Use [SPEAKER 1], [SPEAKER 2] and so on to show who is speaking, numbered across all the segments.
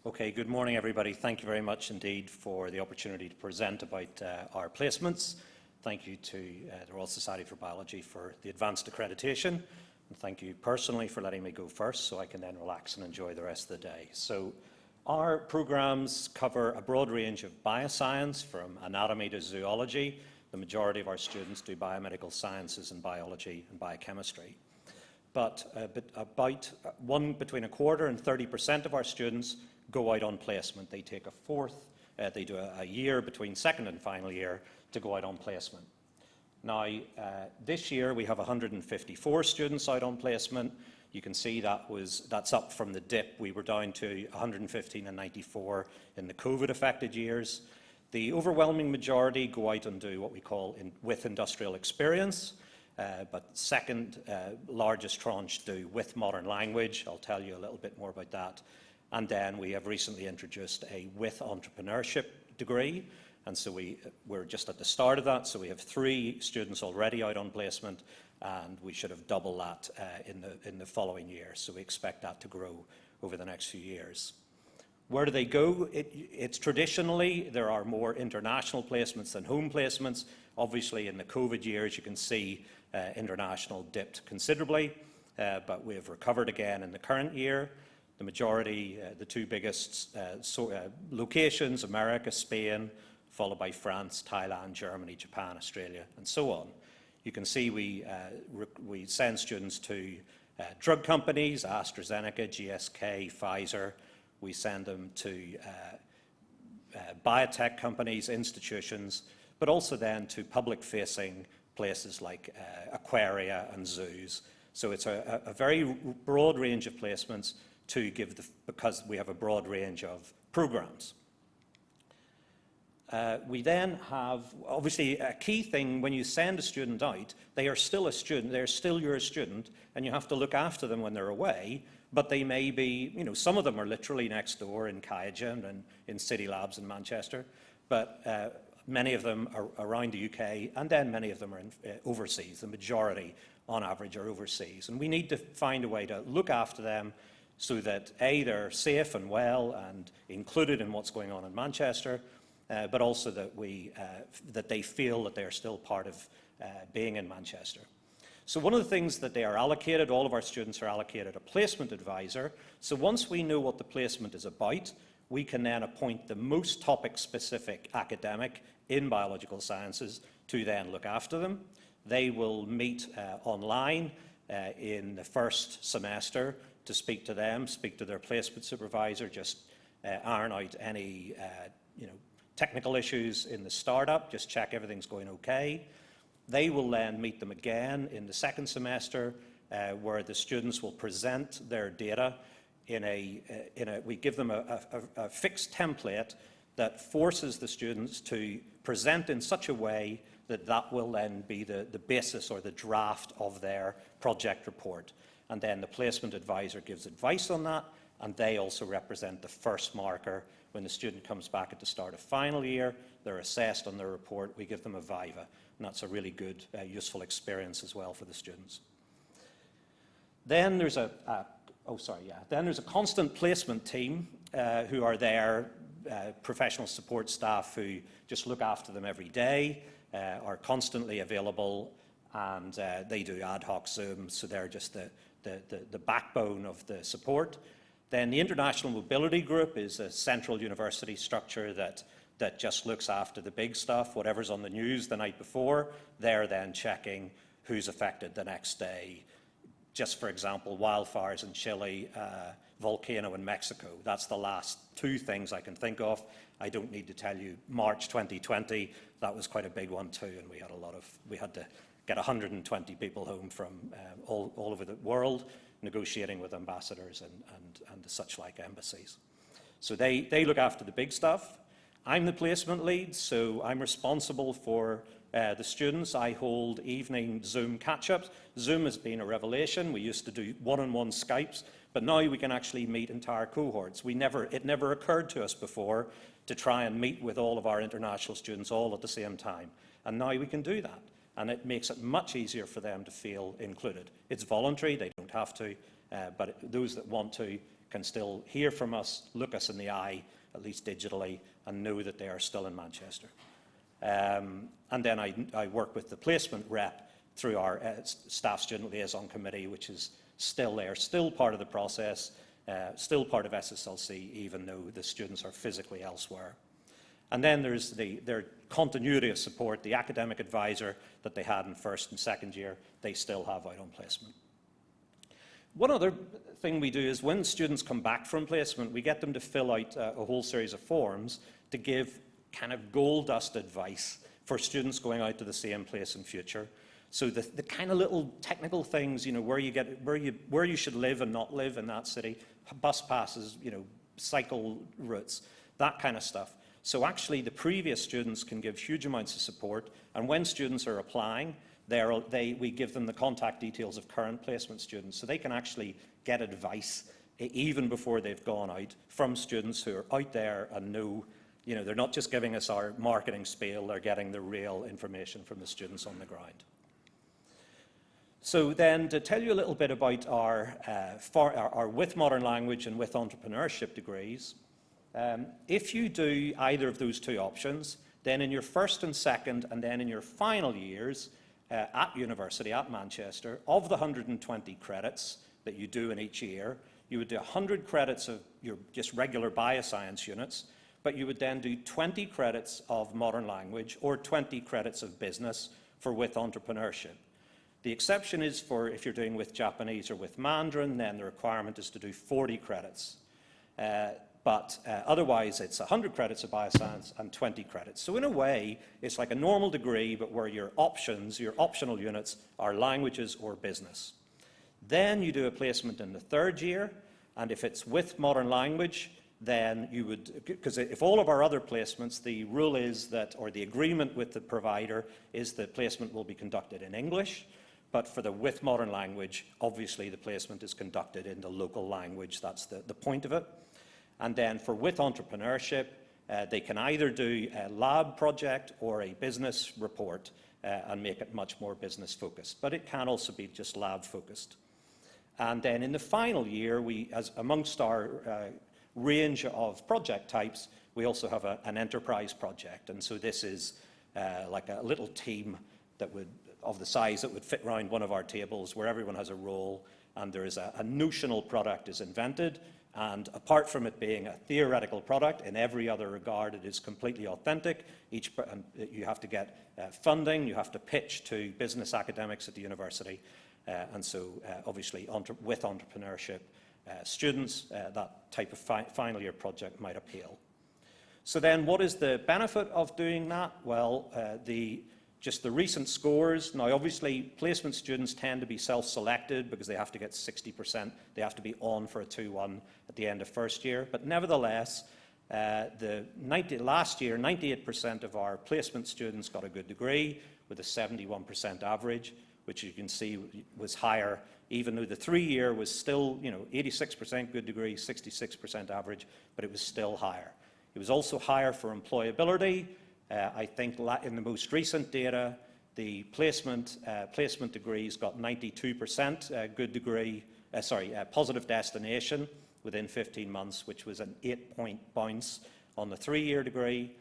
[SPEAKER 1] Okay, good morning everybody. Thank you very much indeed for the opportunity to present about our placements. Thank you to the Royal Society for Biology for the advanced accreditation, and thank you personally for letting me go first so I can then relax and enjoy the rest of the day. So our programs cover a broad range of bioscience from anatomy to zoology. The majority of our students do biomedical sciences and biology and biochemistry. But between a quarter and 30% of our students go out on placement. They take they do a year between second and final year to go out on placement. Now, this year we have 154 students out on placement. You can see that's up from the dip. We were down to 115 and 94 in the COVID-affected years. The overwhelming majority go out and do what we call with industrial experience. But second largest tranche do with modern language. I'll tell you a little bit more about that. And then we have recently introduced a with entrepreneurship degree. And so we're just at the start of that. So we have 3 students already out on placement, and we should have double that in the following year. So we expect that to grow over the next few years. Where do they go? It's traditionally, there are more international placements than home placements. Obviously, in the COVID years, you can see international dipped considerably, but we have recovered again in the current year. The majority, the 2 biggest locations, America, Spain, followed by France, Thailand, Germany, Japan, Australia, and so on. You can see we send students to drug companies, AstraZeneca, GSK, Pfizer. We send them to biotech companies, institutions, but also then to public-facing places like aquaria and zoos. So it's a very broad range of placements because we have a broad range of programs. We then have, obviously, a key thing when you send a student out, they are still a student, they're still your student, and you have to look after them when they're away, but they may be, some of them are literally next door in Kyogen and in City Labs in Manchester, but many of them are around the UK, and then many of them are overseas. The majority, on average, are overseas. And we need to find a way to look after them so that, A, they're safe and well and included in what's going on in Manchester, but also that they feel that they're still part of being in Manchester. So one of the things that they are allocated, all of our students are allocated a placement advisor. So once we know what the placement is about, we can then appoint the most topic-specific academic in biological sciences to then look after them. They will meet online in the first semester to speak to them, speak to their placement supervisor, just iron out any technical issues in the startup, just check everything's going okay. They will then meet them again in the second semester where the students will present their data we give them a fixed template that forces the students to present in such a way that will then be the basis or the draft of their project report. And then the placement advisor gives advice on that, and they also represent the first marker. When the student comes back at the start of final year, they're assessed on their report, we give them a viva, and that's a really good, useful experience as well for the students. Then there's a constant placement team who are there, professional support staff who just look after them every day, are constantly available, and they do ad hoc Zooms, so they're just the backbone of the support. Then the International Mobility Group is a central university structure that just looks after the big stuff, whatever's on the news the night before. They're then checking who's affected the next day. Just for example, wildfires in Chile, volcano in Mexico. That's the last 2 things I can think of. I don't need to tell you March 2020, that was quite a big one too, and we had to get 120 people home from all over the world, negotiating with ambassadors and the such like embassies. So they look after the big stuff. I'm the placement lead, so I'm responsible for the students. I hold evening Zoom catch-ups. Zoom has been a revelation. We used to do one-on-one Skypes, but now we can actually meet entire cohorts. It never occurred to us before to try and meet with all of our international students all at the same time. And now we can do that. And it makes it much easier for them to feel included. It's voluntary, they don't have to, but those that want to can still hear from us, look us in the eye, at least digitally, and know that they are still in Manchester. And then I work with the placement rep through our Staff Student Liaison Committee, which is still there, still part of the process, still part of SSLC, even though the students are physically elsewhere. And then there's their continuity of support, the academic advisor that they had in first and second year, they still have out on placement. One other thing we do is when students come back from placement, we get them to fill out a whole series of forms to give kind of gold dust advice for students going out to the same place in future. So the kind of little technical things, you know, where you should live and not live in that city, bus passes, you know, cycle routes, that kind of stuff. So actually the previous students can give huge amounts of support, and when students are applying, we give them the contact details of current placement students, so they can actually get advice even before they've gone out from students who are out there and know, you know, they're not just giving us our marketing spiel, they're getting the real information from the students on the ground. So then, to tell you a little bit about our with modern language and with entrepreneurship degrees, if you do either of those two options, then in your first and second and then in your final years at university, at Manchester, of the 120 credits that you do in each year, you would do 100 credits of your just regular bioscience units, but you would then do 20 credits of modern language or 20 credits of business for with entrepreneurship. The exception is for if you're doing with Japanese or with Mandarin, then the requirement is to do 40 credits. But otherwise, it's 100 credits of bioscience and 20 credits. So in a way, it's like a normal degree, but where your optional units are languages or business. Then you do a placement in the third year, and if it's with modern language, then you would, because if all of our other placements, the rule is that, or the agreement with the provider is that placement will be conducted in English. But for the with modern language, obviously the placement is conducted in the local language. That's the point of it. And then for with entrepreneurship, they can either do a lab project or a business report and make it much more business focused. But it can also be just lab focused. And then in the final year, as amongst our range of project types, we also have an enterprise project. And so this is like a little team that of the size that would fit around one of our tables, where everyone has a role, and there is a notional product is invented, and apart from it being a theoretical product, in every other regard it is completely authentic. You have to get funding, you have to pitch to business academics at the university, and so obviously with entrepreneurship students, that type of final year project might appeal. So then what is the benefit of doing that? Well, just the recent scores. Now, obviously, placement students tend to be self-selected because they have to get 60%. They have to be on for a 2-1 at the end of first year. But nevertheless, last year, 98% of our placement students got a good degree with a 71% average, which you can see was higher, even though the 3-year was still, 86% good degree, 66% average, but it was still higher. It was also higher for employability. I think in the most recent data, the placement degrees got 92% good degree, positive destination within 15 months, which was an 8-point bounce on the 3-year degree,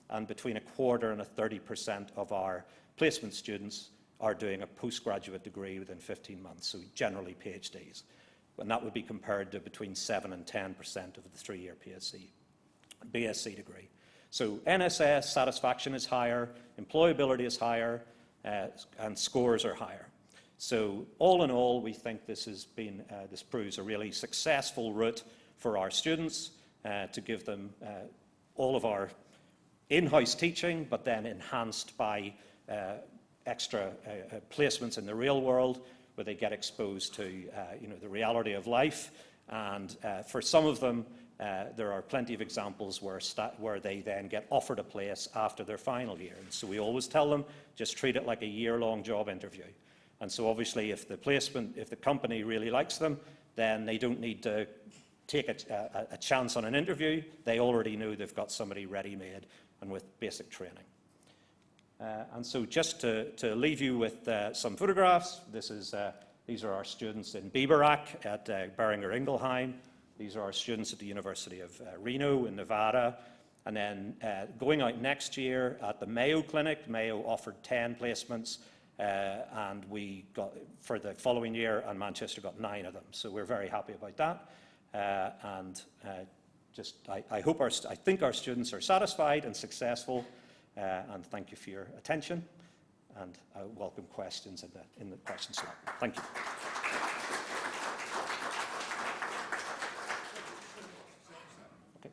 [SPEAKER 1] and between a quarter and 30% of our placement students are doing a postgraduate degree within 15 months, so generally PhDs. And that would be compared to between 7 and 10% of the 3-year BSc degree. So NSS satisfaction is higher, employability is higher, and scores are higher. So all in all, we think this proves a really successful route for our students to give them all of our in-house teaching, but then enhanced by extra placements in the real world, where they get exposed to the reality of life. And for some of them, there are plenty of examples where they then get offered a place after their final year. And so we always tell them, just treat it like a year-long job interview. And so obviously if the company really likes them, then they don't need to take a chance on an interview. They already know they've got somebody ready-made and with basic training. And so just to leave you with some photographs, these are our students in Biberach at Beringer Ingelheim. These are our students at the University of Reno in Nevada. And then going out next year at the Mayo Clinic, Mayo offered 10 placements, and we got, for the following year, and Manchester got 9 of them. So we're very happy about that. I think our students are satisfied and successful, and thank you for your attention, and I welcome questions in the question slot. Thank you.
[SPEAKER 2] Okay.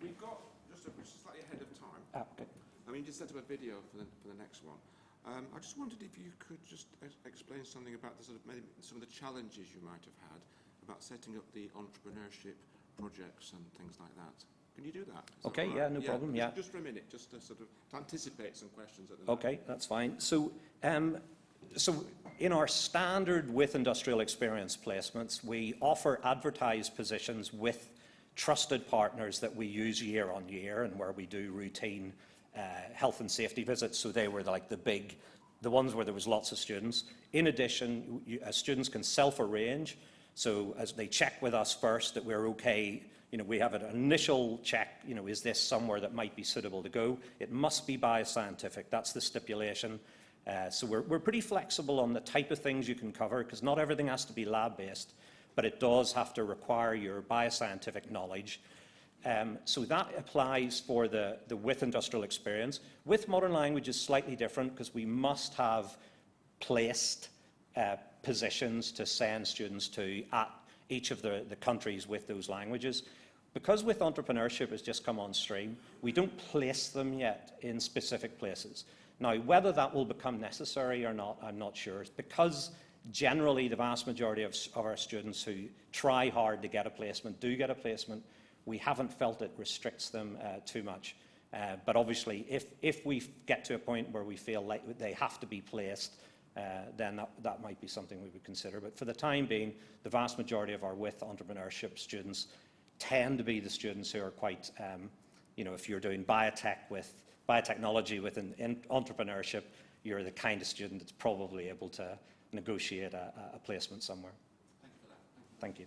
[SPEAKER 2] We've got just slightly ahead of time.
[SPEAKER 1] Okay.
[SPEAKER 2] I mean, you just set up a video for the next one. I just wondered if you could just explain something about the maybe some of the challenges you might have had about setting up the entrepreneurship projects and things like that. Can you do that?
[SPEAKER 1] Okay, yeah, no problem, yeah.
[SPEAKER 2] Just for a minute, just to sort of to anticipate some questions at the moment.
[SPEAKER 1] Okay, that's fine. So in our standard with industrial experience placements, we offer advertised positions with trusted partners that we use year on year, and where we do routine health and safety visits. So they were like the ones where there was lots of students. In addition, students can self-arrange. So as they check with us first that we're okay, we have an initial check, is this somewhere that might be suitable to go? It must be bioscientific, that's the stipulation. So we're pretty flexible on the type of things you can cover, because not everything has to be lab-based, but it does have to require your bioscientific knowledge. So that applies for the with industrial experience. With modern language is slightly different, because we must have placed positions to send students to at each of the countries with those languages. Because with entrepreneurship has just come on stream, we don't place them yet in specific places. Now, whether that will become necessary or not, I'm not sure. It's because generally the vast majority of our students who try hard to get a placement do get a placement. We haven't felt it restricts them too much. But obviously, if we get to a point where we feel like they have to be placed, then that might be something we would consider. But for the time being, the vast majority of our with entrepreneurship students tend to be the students who are quite, if you're doing biotechnology with entrepreneurship, you're the kind of student that's probably able to negotiate a placement somewhere.
[SPEAKER 2] Thank you for that.
[SPEAKER 1] Thank you.